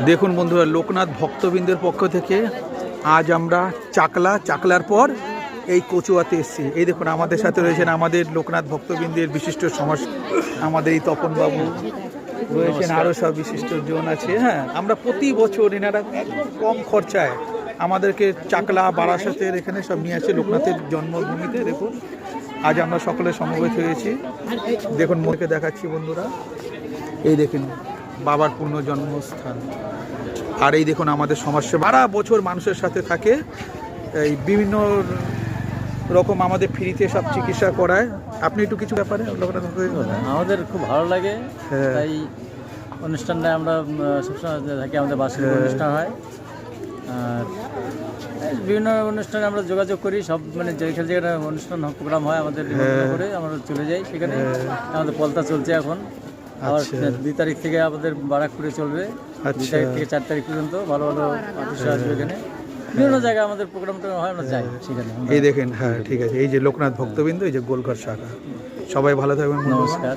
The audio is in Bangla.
দেখুন বন্ধুরা, লোকনাথ ভক্তবৃন্দের পক্ষ থেকে আজ আমরা চাকলার পর এই কচুয়াতে এসেছি। এই দেখুন আমাদের সাথে রয়েছেন আমাদের লোকনাথ ভক্তবৃন্দের বিশিষ্ট সমাজ, আমাদের এই তপনবাবু রয়েছেন, আরও সব বিশিষ্ট জন আছে। হ্যাঁ, আমরা প্রতি বছর এনারা কম খরচায় আমাদেরকে চাকলা বারাসাতের এখানে সব নিয়ে আসে লোকনাথের জন্মভূমিতে। দেখুন আজ আমরা সকলে সমবেত হয়েছি। দেখুন মনকে দেখাচ্ছি বন্ধুরা, এই দেখুন বাবার পূর্ণ জন্মস্থান। আর এই দেখুন আমাদের সমাজসেবা সারা বছর মানুষের সাথে থাকে, এই বিভিন্ন রকম আমাদের ফ্রিতে সব চিকিৎসা করায়। আপনি একটু কিছু ব্যাপারে আমাদের খুব ভালো লাগে, তাই অনুষ্ঠানটা আমরা সবসময় থাকি। আমাদের বার্ষিক অনুষ্ঠান হয়, আর বিভিন্ন অনুষ্ঠানে আমরা যোগাযোগ করি। সব মানে যেখানে যেখানে অনুষ্ঠান প্রোগ্রাম হয় আমাদের করে আমরা চলে যাই সেখানে। আমাদের পলতা চলছে এখন, আবার 2 তারিখ থেকে আমাদের বারাকপুরে চলবে। 2 তারিখ থেকে 4 তারিখ পর্যন্ত ভালো ভালো আর্টিস্ট আসবে এখানে। বিভিন্ন জায়গায় আমাদের প্রোগ্রামটা হয়, আমরা যাই সেখানে। এই দেখেন, হ্যাঁ ঠিক আছে। এই যে লোকনাথ ভক্তবৃন্দ, এই যে গোলঘর শাখা, সবাই ভালো থাকবেন। নমস্কার।